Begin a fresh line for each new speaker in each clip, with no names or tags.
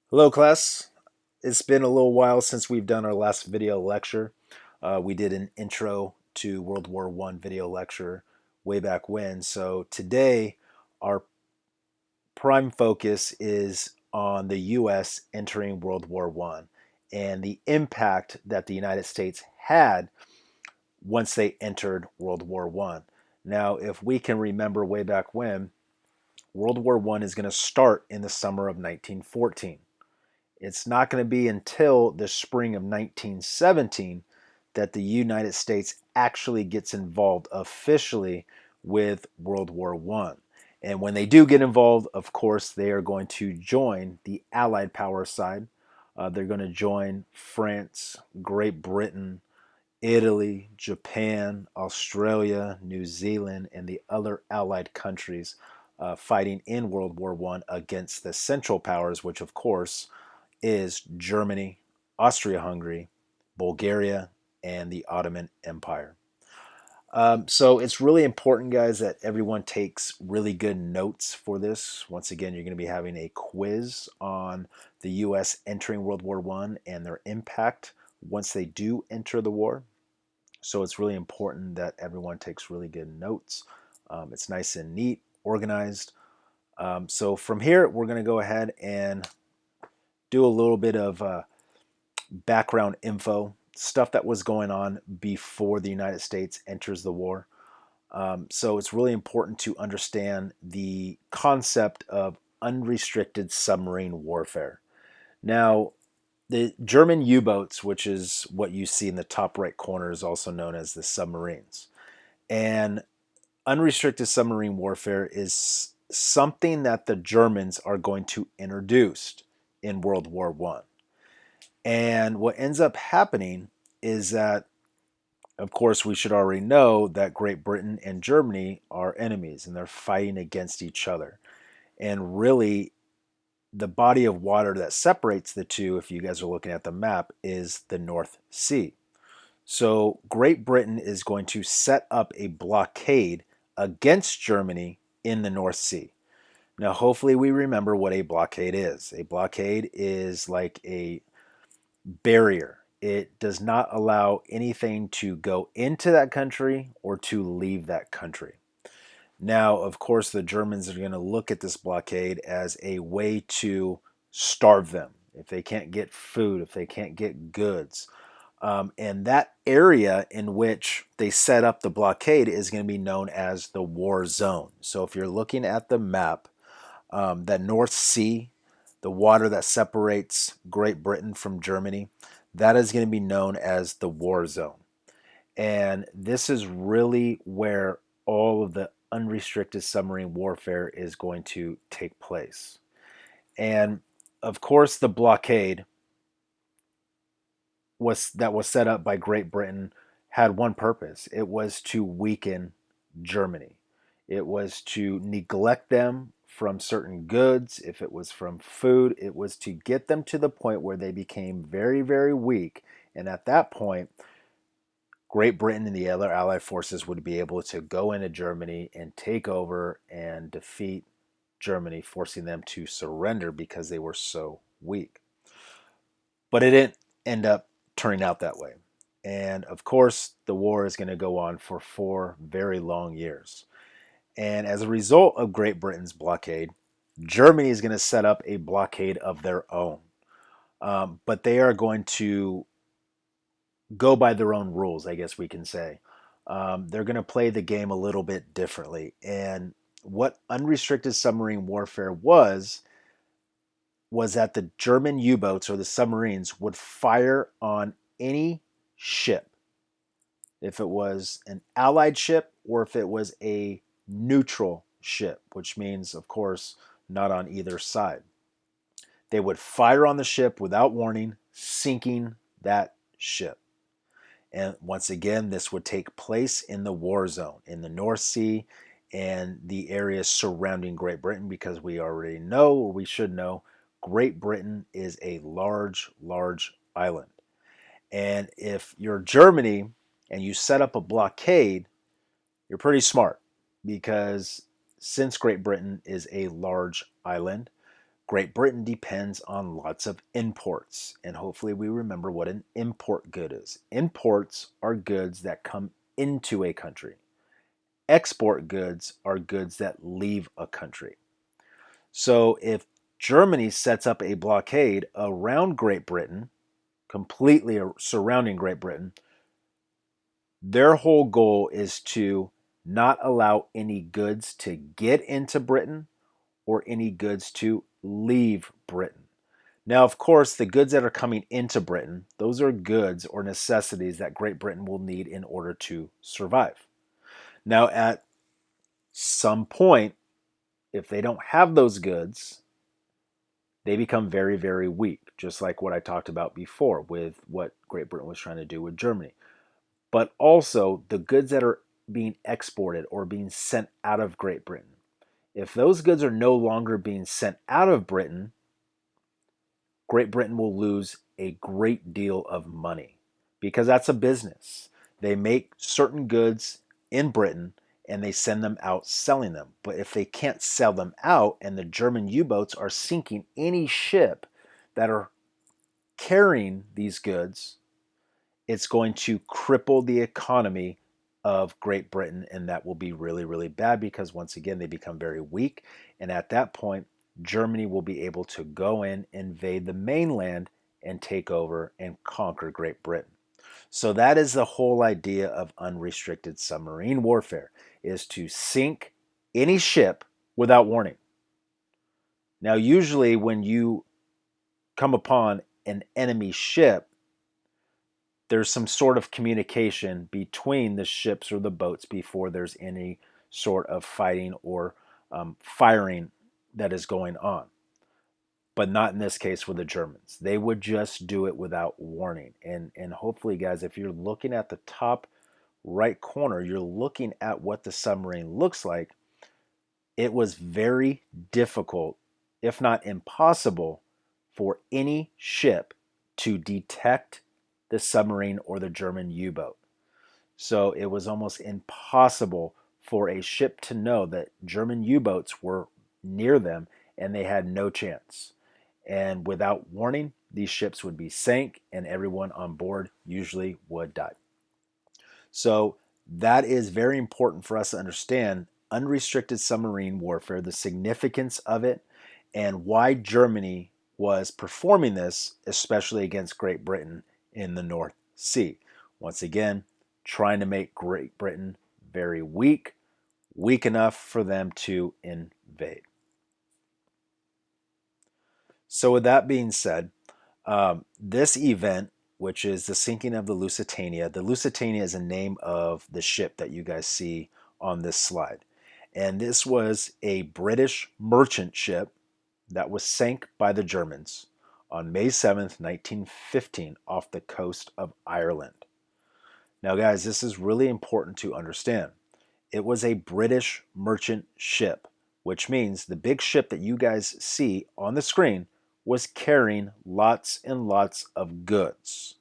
Hello, class. It's been a little while since we've done our last video lecture. We did an intro to World War One video lecture way back when. So today, our prime focus is on the U.S. entering World War One and the impact that the United States had once they entered World War One. Now, if we can remember way back when, World War One is going to start in the summer of 1914. It's not going to be until the spring of 1917 that the United States actually gets involved officially with World War One. And when they do get involved, of course, they are going to join the Allied power side. They're going to join France, Great Britain, Italy, Japan, Australia, New Zealand, and the other Allied countries fighting in World War One against the Central Powers, which, of course, is Germany, Austria-Hungary, Bulgaria, and the Ottoman Empire. So it's really important, guys, that everyone takes really good notes for this. Once again, you're going to be having a quiz on the U.S. entering World War One and their impact once they do enter the war. So it's really important that everyone takes really good notes. It's nice and neat, organized. So from here, we're going to go ahead and do a little bit of background info, stuff that was going on before the United States enters the war. So it's really important to understand the concept of unrestricted submarine warfare. Now, the German U-boats, which is what you see in the top right corner, is also known as the submarines. And unrestricted submarine warfare is something that the Germans are going to introduce in World War One. And what ends up happening is that, of course, we should already know that Great Britain and Germany are enemies and they're fighting against each other. And really, the body of water that separates the two, if you guys are looking at the map, is the North Sea. So Great Britain is going to set up a blockade against Germany in the North Sea. Now, hopefully, we remember what a blockade is. A blockade is like a barrier. It does not allow anything to go into that country or to leave that country. Now, of course, the Germans are going to look at this blockade as a way to starve them if they can't get food, if they can't get goods. And that area in which they set up the blockade is going to be known as the war zone. So if you're looking at the map, that North Sea, the water that separates Great Britain from Germany, that is going to be known as the war zone. And this is really where all of the unrestricted submarine warfare is going to take place. And of course, the blockade was set up by Great Britain had one purpose. It was to weaken Germany. It was to neglect them from certain goods. If it was from food, it was to get them to the point where they became very, very weak. And at that point, Great Britain and the other Allied forces would be able to go into Germany and take over and defeat Germany, forcing them to surrender because they were so weak. But it didn't end up turning out that way. And of course, the war is going to go on for 4 very long years. And as a result of Great Britain's blockade, Germany is going to set up a blockade of their own. But they are going to go by their own rules, I guess we can say. They're going to play the game a little bit differently. And what unrestricted submarine warfare was that the German U-boats or the submarines would fire on any ship, if it was an Allied ship or if it was a neutral ship, which means, of course, not on either side. They would fire on the ship without warning, sinking that ship. And once again, this would take place in the war zone, in the North Sea and the areas surrounding Great Britain, because we already know, or we should know, Great Britain is a large, large island. And if you're Germany and you set up a blockade, you're pretty smart because since Great Britain is a large island, Great Britain depends on lots of imports, and hopefully we remember what an import good is. Imports are goods that come into a country. Export goods are goods that leave a country. So if Germany sets up a blockade around Great Britain, completely surrounding Great Britain, their whole goal is to not allow any goods to get into Britain or any goods to leave Britain. Now, of course, the goods that are coming into Britain, those are goods or necessities that Great Britain will need in order to survive. Now, at some point, if they don't have those goods, they become very, very weak, just like what I talked about before with what Great Britain was trying to do with Germany. But also, the goods that are being exported or being sent out of Great Britain, if those goods are no longer being sent out of Britain, Great Britain will lose a great deal of money because that's a business. They make certain goods in Britain and they send them out selling them. But if they can't sell them out and the German U-boats are sinking any ship that are carrying these goods, it's going to cripple the economy of Great Britain, and that will be really, really bad because once again, they become very weak. And at that point, Germany will be able to go in, invade the mainland, and take over and conquer Great Britain. So that is the whole idea of unrestricted submarine warfare, is to sink any ship without warning. Now, usually when you come upon an enemy ship, there's some sort of communication between the ships or the boats before there's any sort of fighting or firing that is going on. But not in this case with the Germans. They would just do it without warning. And hopefully, guys, if you're looking at the top right corner, you're looking at what the submarine looks like. It was very difficult, if not impossible, for any ship to detect the submarine or the German U-boat. So it was almost impossible for a ship to know that German U-boats were near them and they had no chance. And without warning, these ships would be sank and everyone on board usually would die. So that is very important for us to understand unrestricted submarine warfare, the significance of it, and why Germany was performing this, especially against Great Britain in the North Sea. Once again, trying to make Great Britain very weak, weak enough for them to invade. So with that being said, this event, which is the sinking of the Lusitania is a name of the ship that you guys see on this slide. And this was a British merchant ship that was sank by the Germans on May 7th, 1915, off the coast of Ireland. Now, guys, this is really important to understand. It was a British merchant ship, which means the big ship that you guys see on the screen was carrying lots and lots of goods.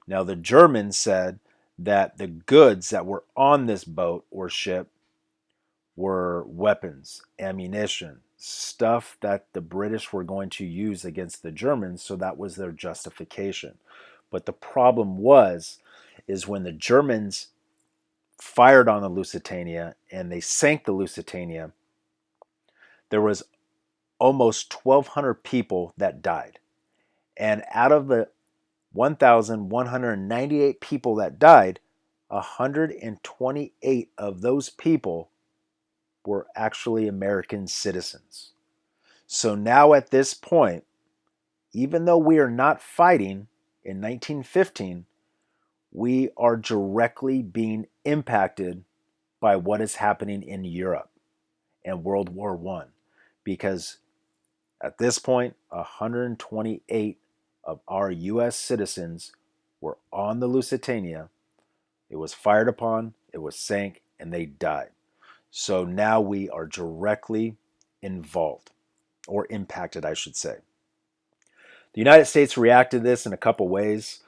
Now, the Germans said that the goods that were on this boat or ship were weapons, ammunition, stuff that the British were going to use against the Germans, so that was their justification. But the problem is when the Germans fired on the Lusitania and they sank the Lusitania, there was almost 1,200 people that died. And out of the 1,198 people that died, 128 of those people were actually American citizens. So now at this point, even though we are not fighting in 1915, we are directly being impacted by what is happening in Europe and World War I. Because at this point, 128 of our U.S. citizens were on the Lusitania. It was fired upon, it was sank, and they died. So now we are directly involved, or impacted, I should say. The United States reacted to this in a couple ways.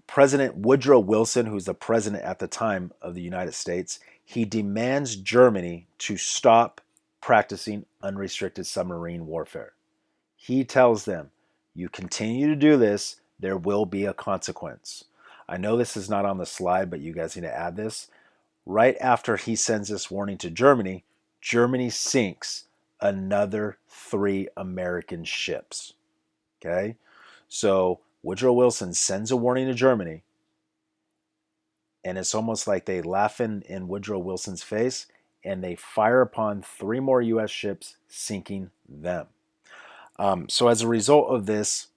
President Woodrow Wilson, who's the president at the time of the United States, he demands Germany to stop practicing unrestricted submarine warfare. He tells them, you continue to do this, there will be a consequence. I know this is not on the slide, but you guys need to add this. Right after he sends this warning to Germany, Germany sinks another 3 American ships. Okay? So Woodrow Wilson sends a warning to Germany, and it's almost like they laugh in Woodrow Wilson's face, and they fire upon 3 more U.S. ships, sinking them. So as a result of this,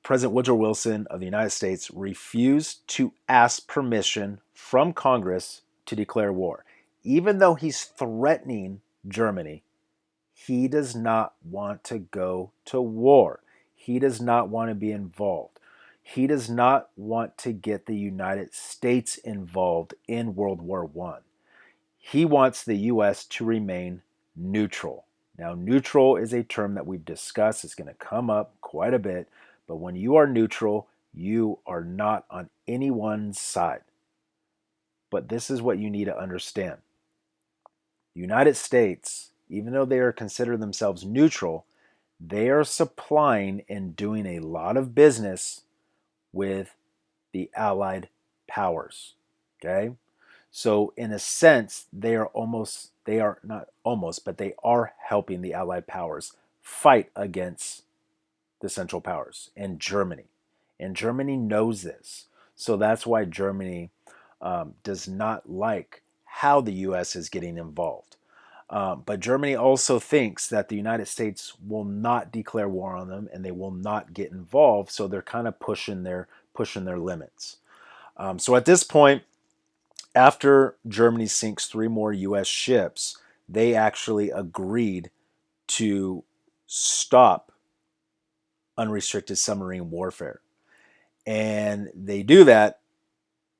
President Woodrow Wilson of the United States refused to ask permission from Congress to declare war. Even though he's threatening Germany, he does not want to go to war. He does not want to be involved. He does not want to get the United States involved in World War I. He wants the U.S. to remain neutral. Now, neutral is a term that we've discussed. It's going to come up quite a bit. But when you are neutral, you are not on anyone's side. But this is what you need to understand. The United States, even though they are considered themselves neutral, they are supplying and doing a lot of business with the Allied powers. Okay? So in a sense, they are not almost, but they are helping the Allied powers fight against the Central Powers and Germany. And Germany knows this. So that's why Germany does not like how the U.S. is getting involved. But Germany also thinks that the United States will not declare war on them and they will not get involved. So they're kind of pushing their limits. So at this point, after Germany sinks 3 more U.S. ships, they actually agreed to stop unrestricted submarine warfare. And they do that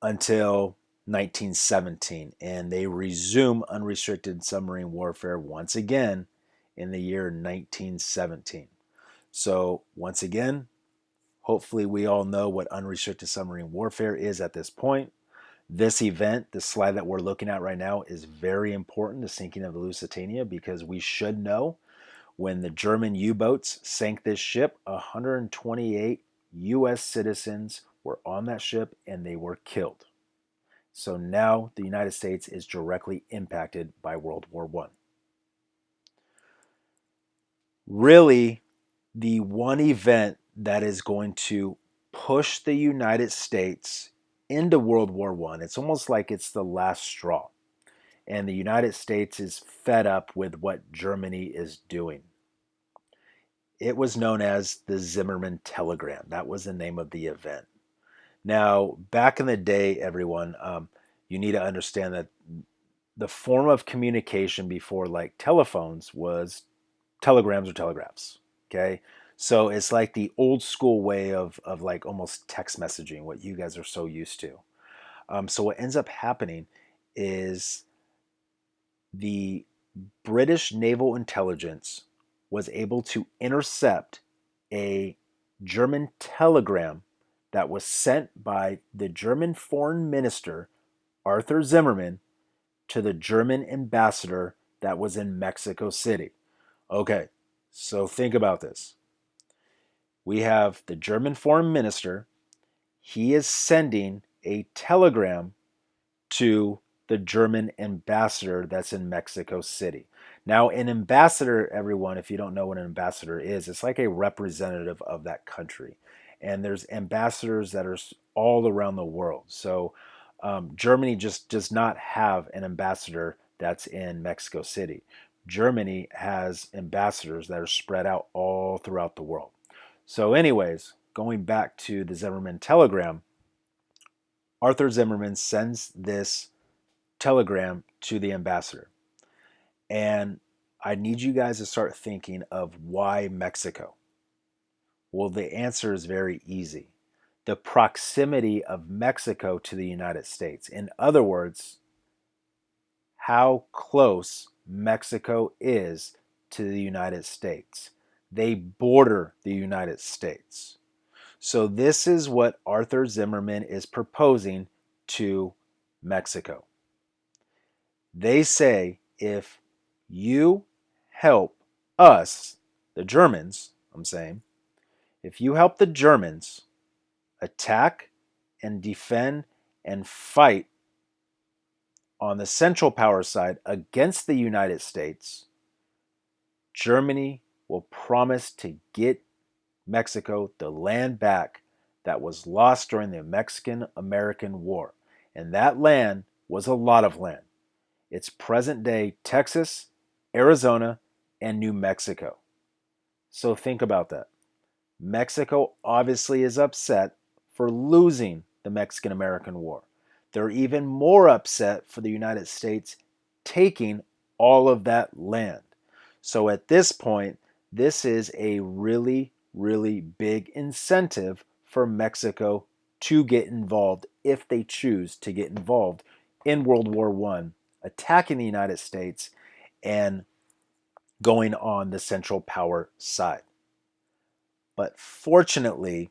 until 1917. And they resume unrestricted submarine warfare once again in the year 1917. So once again, hopefully we all know what unrestricted submarine warfare is at this point. This event, the slide that we're looking at right now, is very important, the sinking of the Lusitania, because we should know when the German U-boats sank this ship, 128 U.S. citizens were on that ship and they were killed. So now the United States is directly impacted by World War I. Really, the one event that is going to push the United States into World War I, it's almost like it's the last straw. And the United States is fed up with what Germany is doing. It was known as the Zimmerman telegram. That was the name of the event. Now, back in the day, everyone, you need to understand that the form of communication before like telephones was telegrams or telegraphs. Okay. So it's like the old school way of like almost text messaging, what you guys are so used to. So what ends up happening is the British naval intelligence was able to intercept a German telegram that was sent by the German foreign minister, Arthur Zimmerman, to the German ambassador that was in Mexico City. Okay, so think about this. We have the German foreign minister. He is sending a telegram to the German ambassador that's in Mexico City. Now, an ambassador, everyone, if you don't know what an ambassador is, it's like a representative of that country. And there's ambassadors that are all around the world. So Germany just does not have an ambassador that's in Mexico City. Germany has ambassadors that are spread out all throughout the world. So anyways, going back to the Zimmerman telegram, Arthur Zimmerman sends this telegram to the ambassador. And I need you guys to start thinking of why Mexico. Well, the answer is very easy. The proximity of Mexico to the United States. In other words, how close Mexico is to the United States. They border the United States. So this is what Arthur Zimmerman is proposing to Mexico. They say, if you help us the Germans, I'm saying, if you help the Germans attack and defend and fight on the Central Power side against the United States, Germany will promise to get Mexico the land back that was lost during the Mexican-American War. And that land was a lot of land. It's present-day Texas, Arizona, and New Mexico. So think about that. Mexico obviously is upset for losing the Mexican-American War. They're even more upset for the United States taking all of that land. So at this point, this is a really, really big incentive for Mexico to get involved if they choose to get involved in World War I, attacking the United States and going on the Central Power side. But fortunately,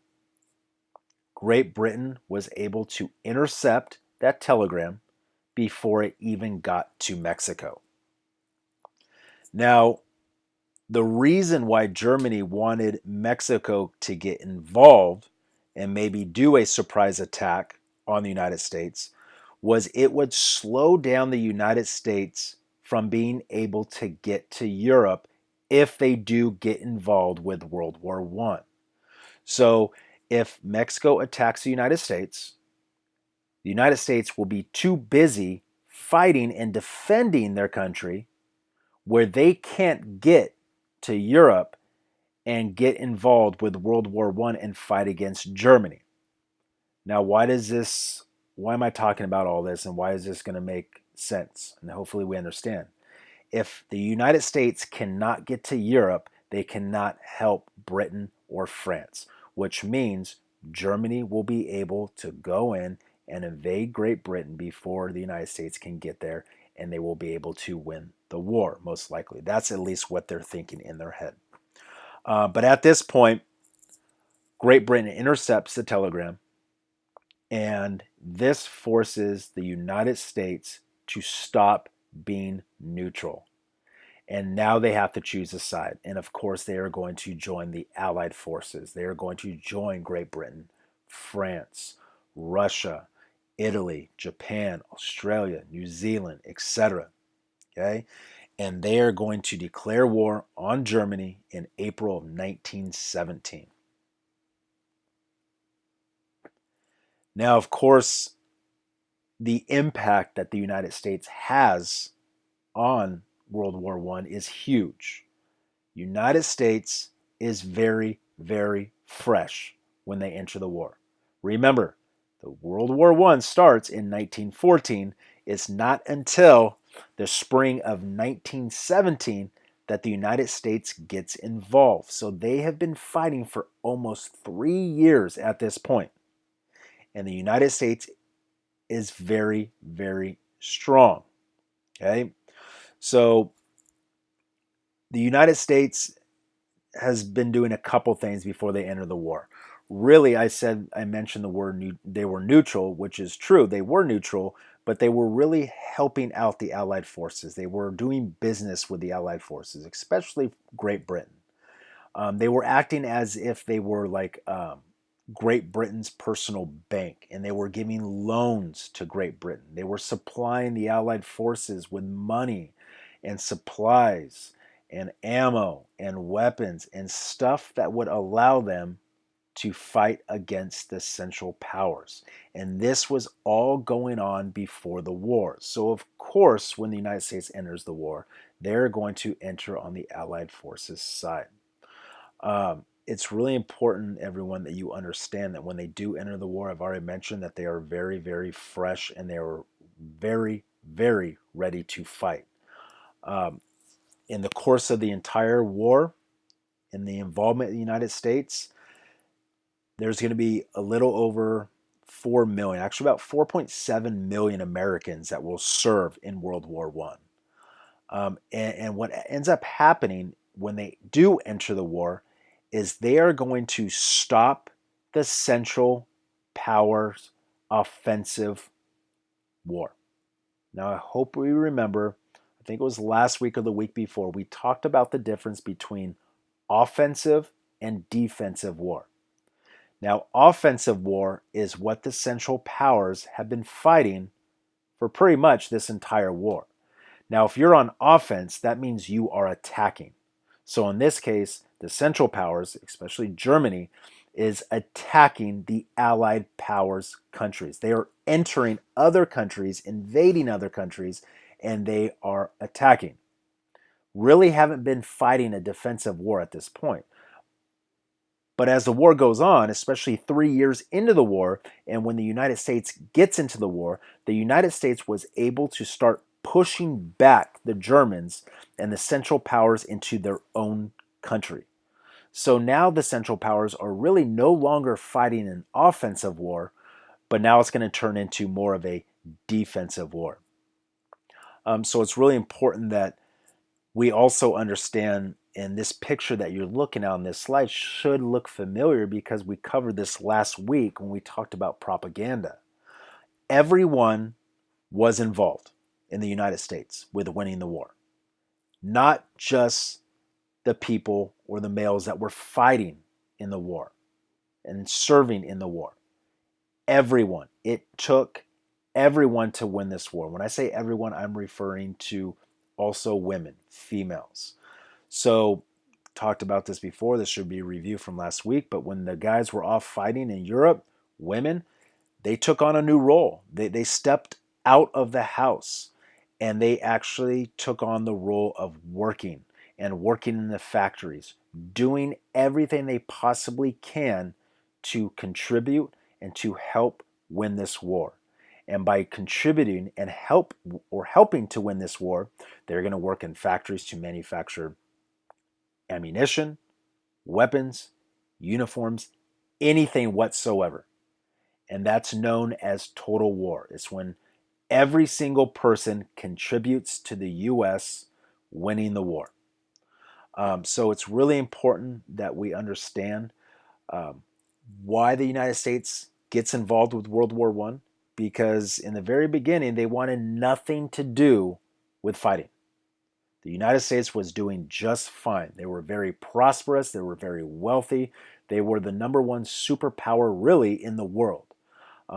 Great Britain was able to intercept that telegram before it even got to Mexico. Now, the reason why Germany wanted Mexico to get involved and maybe do a surprise attack on the United States was it would slow down the United States from being able to get to Europe if they do get involved with World War I. So if Mexico attacks the United States will be too busy fighting and defending their country where they can't get to Europe and get involved with World War I and fight against Germany. Now, why am I talking about all this, and why is this going to make sense? And hopefully we understand. If the United States cannot get to Europe, they cannot help Britain or France, which means Germany will be able to go in and invade Great Britain before the United States can get there, and they will be able to win the war, most likely. That's at least what they're thinking in their head. But at this point, Great Britain intercepts the telegram, and this forces the United States to stop being neutral. And now they have to choose a side. And of course, they are going to join the Allied forces. They are going to join Great Britain, France, Russia, Italy, Japan, Australia, New Zealand, etc. Okay? And they are going to declare war on Germany in April of 1917. Now, of course, the impact that the United States has on World War I is huge. United States is very, very fresh when they enter the war. Remember, the World War I starts in 1914. It's not until the spring of 1917 that the United States gets involved. So they have been fighting for almost 3 years at this point. And the United States is very, very strong. Okay? So the United States has been doing a couple things before they enter the war. Really, I mentioned the word they were neutral, which is true. They were neutral, but they were really helping out the Allied forces. They were doing business with the Allied forces, especially Great Britain. They were acting as if they were like Great Britain's personal bank, and they were giving loans to Great Britain. They were supplying the Allied forces with money and supplies and ammo and weapons and stuff that would allow them to fight against the Central Powers. And this was all going on before the war. So of course, when the United States enters the war, they're going to enter on the Allied forces side. It's really important, everyone, that you understand that when they do enter the war, I've already mentioned that they are very, very fresh and they are very, very ready to fight. In the course of the entire war, in the involvement of the United States, there's going to be a little over 4 million, actually about 4.7 million Americans that will serve in World War I. And what ends up happening when they do enter the war is they are going to stop the Central Powers offensive war. Now, I hope we remember, I think it was last week or the week before, we talked about the difference between offensive and defensive war. Now, offensive war is what the Central Powers have been fighting for pretty much this entire war. Now, if you're on offense, that means you are attacking. So in this case, the Central Powers, especially Germany, is attacking the Allied powers countries. They are entering other countries, invading other countries, and they are attacking. Really haven't been fighting a defensive war at this point. But as the war goes on, especially 3 years into the war, and when the United States gets into the war, the United States was able to start pushing back the Germans and the Central Powers into their own country. So now the Central Powers are really no longer fighting an offensive war, but now it's going to turn into more of a defensive war. So it's really important that we also understand, and this picture that you're looking at on this slide should look familiar because we covered this last week when we talked about propaganda. Everyone was involved in the United States with winning the war, not just the people or the males that were fighting in the war and serving in the war. Everyone. It took everyone to win this war. When I say everyone, I'm referring to also women, females. So, talked about this before. This should be a review from last week. But when the guys were off fighting in Europe, women, they took on a new role. They stepped out of the house and they actually took on the role of working and working in the factories, doing everything they possibly can to contribute and to help win this war. And by contributing and helping to win this war, they're going to work in factories to manufacture ammunition, weapons, uniforms, anything whatsoever. And that's known as total war. It's when every single person contributes to the U.S. winning the war. So it's really important that we understand um, why the United States gets involved with World War I, because in the very beginning, they wanted nothing to do with fighting. The United States was doing just fine. They were very prosperous. They were very wealthy. They were the number one superpower, really, in the world.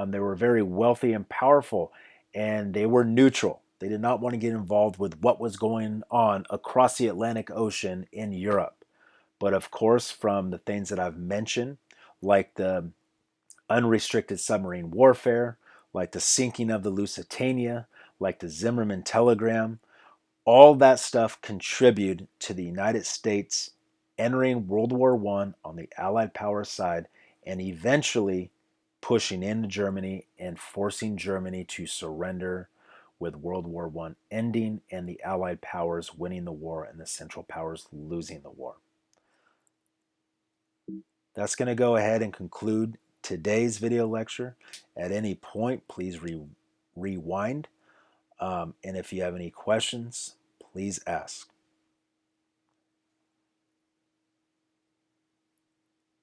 They were very wealthy and powerful, and they were neutral. They did not want to get involved with what was going on across the Atlantic Ocean in Europe. But of course, from the things that I've mentioned, like the unrestricted submarine warfare, like the sinking of the Lusitania, like the Zimmerman telegram, all that stuff contributed to the United States entering World War I on the Allied power side and eventually pushing into Germany and forcing Germany to surrender, with World War I ending and the Allied powers winning the war and the Central Powers losing the war. That's going to go ahead and conclude today's video lecture. At any point, please rewind. And if you have any questions, please ask.